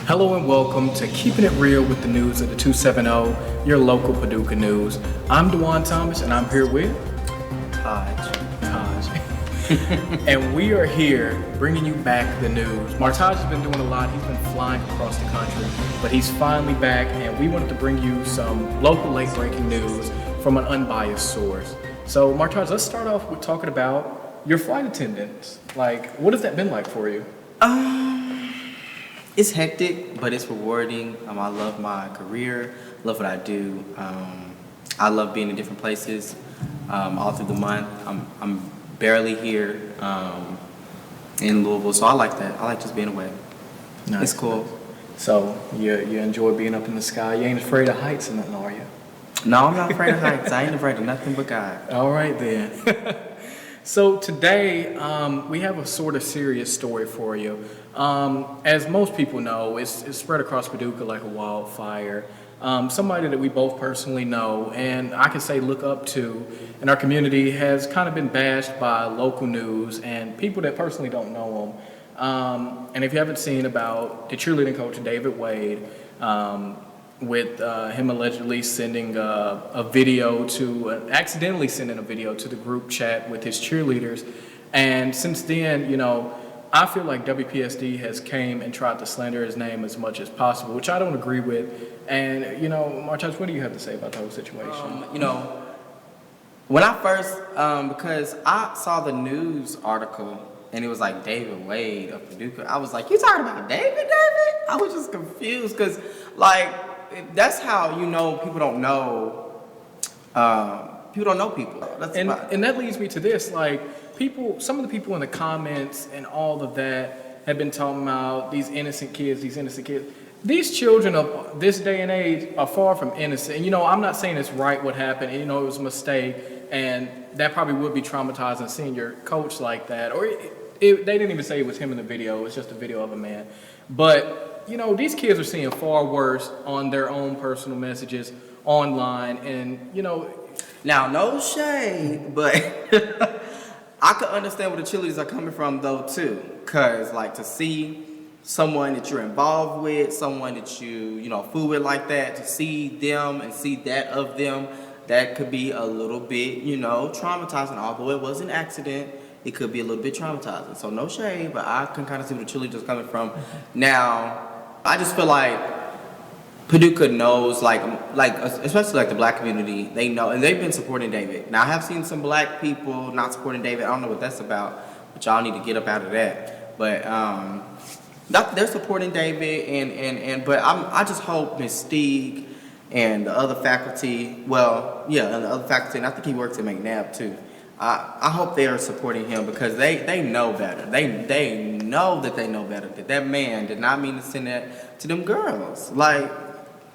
Hello and welcome to Keeping It Real with the news of the 270, your local Paducah news. I'm Dujuan Thomas and I'm here with Taj. And we are here bringing you back the news. Martaj has been doing a lot. He's been flying across the country, but he's finally back and we wanted to bring you some local late-breaking news from an unbiased source. So Martaj, let's start off with talking about your flight attendants. Like, what has that been like for you? It's hectic, but it's rewarding. I love my career, love what I do. I love being in different places all through the month. I'm barely here in Louisville, so I like that. I like just being away. Nice. It's cool. So you enjoy being up in the sky. You ain't afraid of heights or nothing, are you? No, I'm not afraid of heights. I ain't afraid of nothing but God. All right then. So today we have a sort of serious story for you. As most people know, it's spread across Paducah like a wildfire. Somebody that we both personally know and I can say look up to in our community has kind of been bashed by local news and people that personally don't know him. And if you haven't seen about the cheerleading coach David Wade, with him allegedly sending a video accidentally sending a video to the group chat with his cheerleaders. And since then, you know, I feel like WPSD has came and tried to slander his name as much as possible, which I don't agree with. And, you know, Martaj, what do you have to say about the whole situation? You know, when I first, because I saw the news article and it was like David Wade of Paducah, I was like, you talking about David? I was just confused because, like, that's how you know people don't know. People don't know people. And that leads me to this, like, some of the people in the comments and all of that have been talking about these innocent kids. These children of this day and age are far from innocent. And, you know, I'm not saying it's right what happened. You know, it was a mistake, and that probably would be traumatizing seeing your coach like that. Or they didn't even say it was him in the video. It was just a video of a man. But, you know, these kids are seeing far worse on their own personal messages online. And, you know. Now, no shade, but I could understand where the cheerleaders are coming from, though, too. Because, like, to see someone that you're involved with, someone that you know, fool with like that, to see them and see that of them, that could be a little bit, you know, traumatizing. Although it was an accident, it could be a little bit traumatizing. So no shade, but I can kind of see where the cheerleaders are coming from. Now, I just feel like Paducah knows, like especially like the black community, they know, and they've been supporting David. Now, I have seen some black people not supporting David. I don't know what that's about, but y'all need to get up out of that. But they're supporting David, but I just hope Mystique and the other faculty, and the other faculty, and I think he works at McNabb too. I hope they are supporting him because they know better. They know that they know better. That man did not mean to send that to them girls. Like,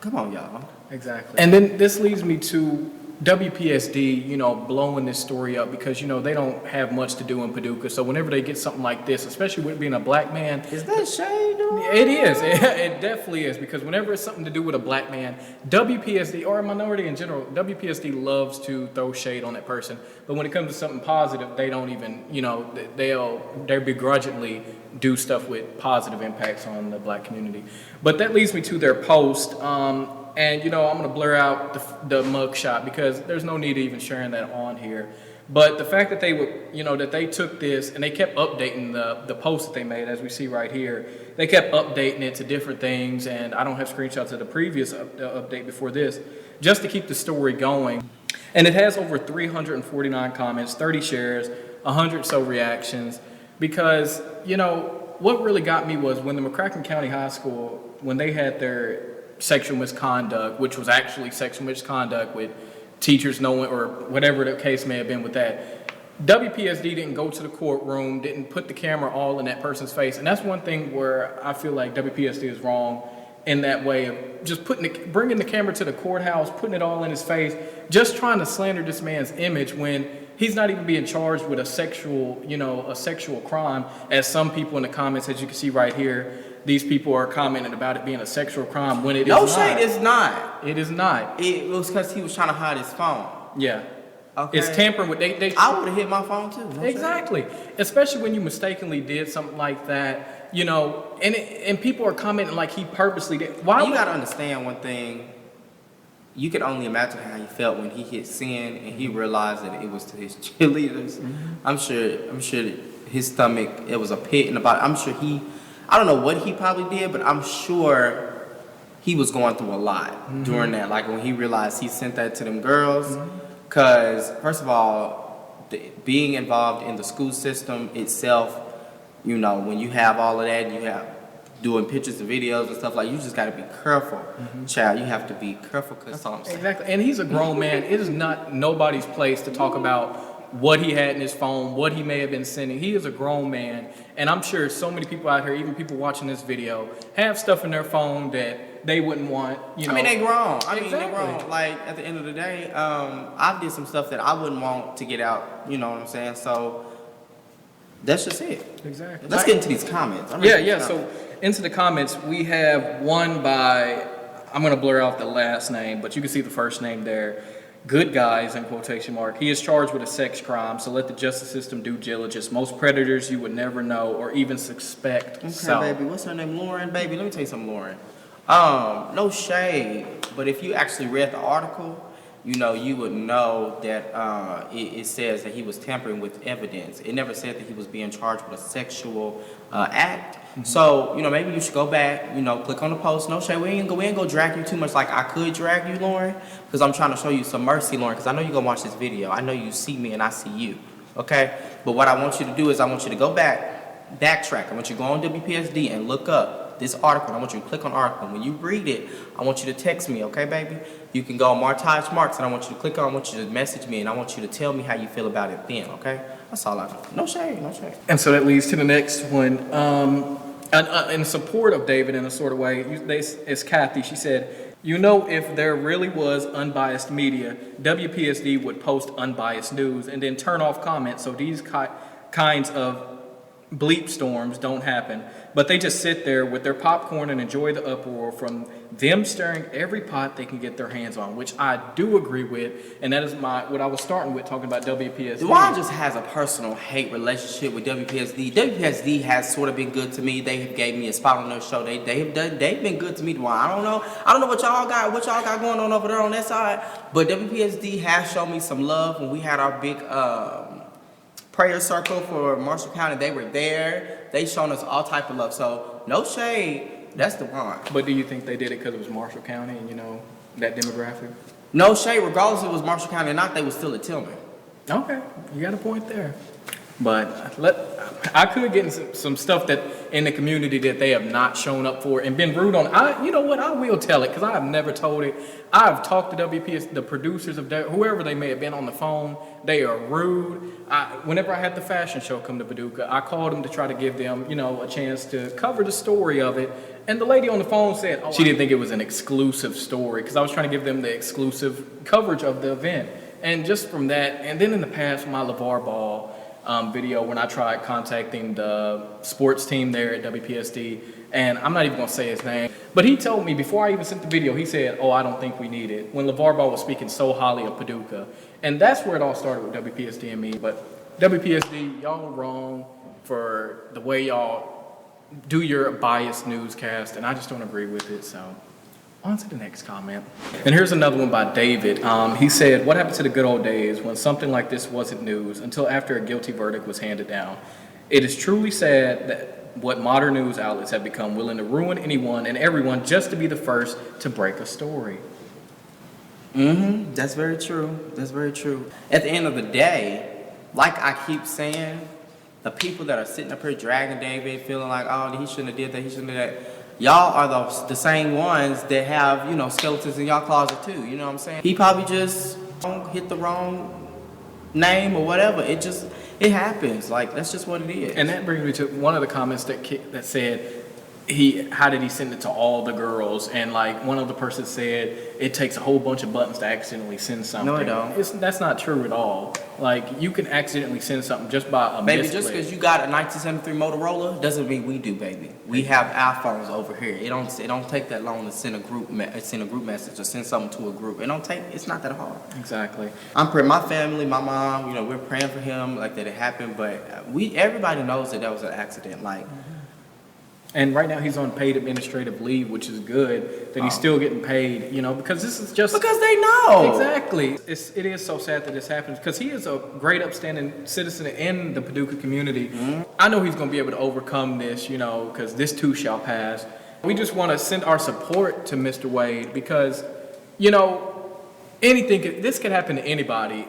come on, y'all. Exactly. And then this leads me to WPSD, you know, blowing this story up because, you know, they don't have much to do in Paducah. So whenever they get something like this, especially with being a black man. Is that shade? It is. It definitely is, because whenever it's something to do with a black man, WPSD, or a minority in general, WPSD loves to throw shade on that person. But when it comes to something positive, they don't even, you know, they begrudgingly do stuff with positive impacts on the black community. But that leads me to their post. And, you know, I'm going to blur out the mug shot because there's no need to even sharing that on here. But the fact that they took this and they kept updating the post that they made, as we see right here, they kept updating it to different things. And I don't have screenshots of the previous update before this, just to keep the story going. And it has over 349 comments, 30 shares, 100 so reactions. Because, you know, what really got me was when the McCracken County High School, when they had their sexual misconduct, which was actually sexual misconduct with teachers knowing, or whatever the case may have been with that, WPSD didn't go to the courtroom, didn't put the camera all in that person's face. And that's one thing where I feel like WPSD is wrong in that way of just bringing the camera to the courthouse, putting it all in his face, just trying to slander this man's image when he's not even being charged with a sexual crime, as some people in the comments, as you can see right here, these people are commenting about it being a sexual crime when it is not. No shade, it's not. It is not. It was because he was trying to hide his phone. Yeah. Okay. It's tampering with they I would have hit my phone too. No exactly, especially when you mistakenly did something like that, you know, and people are commenting like he purposely did. Why? You gotta understand one thing. You can only imagine how he felt when he hit send and he realized that it was to his cheerleaders. I'm sure his stomach, it was a pit in the bottom. I'm sure I don't know what he probably did, but I'm sure he was going through a lot during that. Like when he realized he sent that to them girls. Cause first of all, being involved in the school system itself, you know, when you have all of that, you have doing pictures and videos and stuff like, you just got to be careful, child. You have to be careful, because that's all I'm saying. Exactly, and he's a grown man. It is not nobody's place to talk about what he had in his phone, what he may have been sending. He is a grown man, and I'm sure so many people out here, even people watching this video, have stuff in their phone that they wouldn't want. You know, I mean, they grown. Exactly. They grown. Like at the end of the day, I did some stuff that I wouldn't want to get out. You know what I'm saying? So that's just it. Exactly. Let's get into these comments. Yeah. So into the comments, we have one by, I'm going to blur out the last name, but you can see the first name there. Good guys, in quotation mark. He is charged with a sex crime, so let the justice system do diligence. Most predators you would never know or even suspect. Okay, so, baby. What's her name? Lauren, baby. Let me tell you something, Lauren. No shade, but if you actually read the article, you know, you would know that it says that he was tampering with evidence. It never said that he was being charged with a sexual act. So, you know, maybe you should go back, you know, click on the post. No shade, we ain't gonna drag you too much like I could drag you, Lauren, because I'm trying to show you some mercy, Lauren, because I know you're gonna watch this video. I know you see me and I see you, okay? But what I want you to do is I want you to go backtrack. I want you to go on WPSD and look up this article. I want you to click on article. When you read it, I want you to text me, okay, baby? You can go on Martaj Marks, and I want you to click on, I want you to message me, and I want you to tell me how you feel about it then, okay? That's all I do. No shade, no shade. and so that leads to the next one. In support of David in a sort of way, it's Kathy. She said, you know, if there really was unbiased media, WPSD would post unbiased news and then turn off comments so these kinds of bleep storms don't happen. But they just sit there with their popcorn and enjoy the uproar from them stirring every pot they can get their hands on, which I do agree with, and that is what I was starting with talking about WPSD. Dujuan just has a personal hate relationship with WPSD. WPSD has sort of been good to me. They have gave me a spot on their show. They've been good to me, Dujuan. I don't know what y'all got going on over there on that side, but WPSD has shown me some love when we had our big prayer circle for Marshall County. They were there. They shown us all type of love. So no shade. That's the one. But do you think they did it because it was Marshall County and, you know, that demographic? No shade. Regardless if it was Marshall County or not, they were still at Tillman. Okay, you got a point there. But I could get into some stuff that in the community that they have not shown up for and been rude on. You know what? I will tell it because I have never told it. I've talked to WPS, the producers of whoever they may have been on the phone. They are rude. Whenever I had the fashion show come to Paducah, I called them to try to give them, you know, a chance to cover the story of it. And the lady on the phone said, she didn't think it was an exclusive story because I was trying to give them the exclusive coverage of the event. And just from that, and then in the past, my LeVar Ball video when I tried contacting the sports team there at WPSD, and I'm not even going to say his name, but he told me before I even sent the video, he said, I don't think we need it, when LeVar Ball was speaking so highly of Paducah. And that's where it all started with WPSD and me. But WPSD, y'all wrong for the way y'all do your biased newscast, and I just don't agree with it, so on to the next comment. And here's another one by David. He said, what happened to the good old days when something like this wasn't news until after a guilty verdict was handed down? It is truly sad that what modern news outlets have become, willing to ruin anyone and everyone just to be the first to break a story. That's very true. That's very true. At the end of the day, like I keep saying, the people that are sitting up here dragging David, feeling like, he shouldn't have did that, he shouldn't have did that. Y'all are the same ones that have, you know, skeletons in y'all closet too. You know what I'm saying? He probably just hit the wrong name or whatever. It happens. Like, that's just what it is. And that brings me to one of the comments that said, how did he send it to all the girls? And like one other person said, it takes a whole bunch of buttons to accidentally send something. No, it don't. That's not true at all. Like you can accidentally send something just by a Baby, misclick. just because you got a 1973 Motorola doesn't mean we do, baby. We have iPhones over here. It don't take that long to send a group message or send something to a group. It's not that hard. Exactly. I'm praying, my family, my mom, we're praying for him, like that it happened. But everybody knows that was an accident. Like. And right now he's on paid administrative leave, which is good that he's still getting paid, because this is just because they know. Exactly. It is so sad that this happens because he is a great upstanding citizen in the Paducah community. Mm-hmm. I know he's going to be able to overcome this, because this too shall pass. We just want to send our support to Mr. Wade because, this could happen to anybody.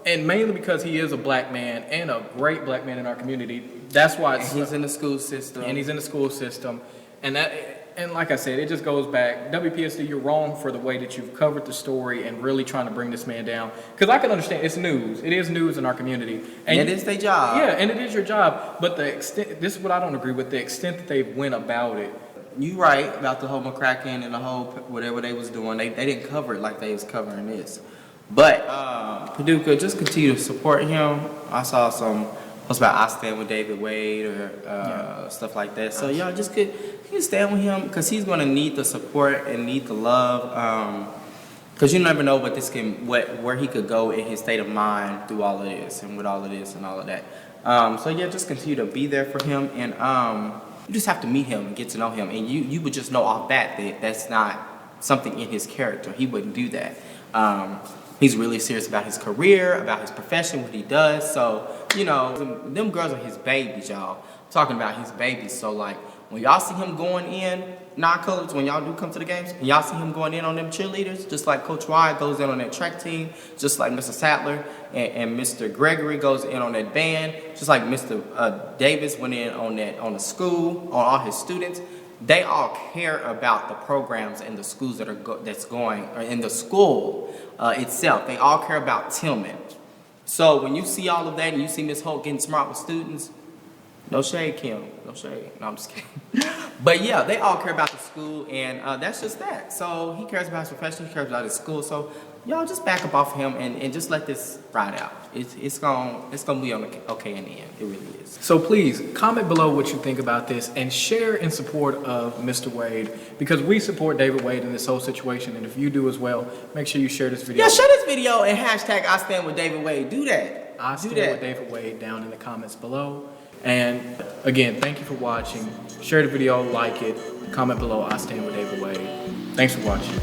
And mainly because he is a black man and a great black man in our community. That's why he's in the school system. And he's in the school system. And like I said, it just goes back. WPSD, you're wrong for the way that you've covered the story and really trying to bring this man down. Because I can understand, it's news. It is news in our community. And it is their job. Yeah, and it is your job. But this is what I don't agree with, the extent that they went about it. You right about the whole McCracken and the whole whatever they was doing. They didn't cover it like they was covering this. But Paducah, just continue to support him. I saw some posts about I stand with David Wade or stuff like that. So y'all just could stand with him because he's gonna need the support and need the love. Because you never know where he could go in his state of mind through all of this and with all of this and all of that. So just continue to be there for him, and you just have to meet him and get to know him, and you would just know off bat that that's not something in his character. He wouldn't do that. He's really serious about his career, about his profession, what he does. So, them girls are his babies, y'all. I'm talking about his babies. So, like, when y'all see him going in, non-colors, when y'all do come to the games, and y'all see him going in on them cheerleaders, just like Coach Wyatt goes in on that track team, just like Mr. Sattler and Mr. Gregory goes in on that band, just like Mr. Davis went in on the school, on all his students. They all care about the programs and the schools that's going, or in the school itself. They all care about Tillman. So when you see all of that and you see Ms. Holt getting smart with students, no shade, Kim. No shade. No, I'm just kidding. But yeah, they all care about the school, and that's just that. So he cares about his profession, he cares about his school. So y'all just back up off of him and just let this ride out. It's gonna be okay in the end. It really is. So please comment below what you think about this and share in support of Mr. Wade, because we support David Wade in this whole situation. And if you do as well, make sure you share this video. Yeah, share this video and hashtag I stand with David Wade. Do that. I stand with David Wade down in the comments below. And again, thank you for watching. Share the video, like it, comment below. I stand with David Wade. Thanks for watching.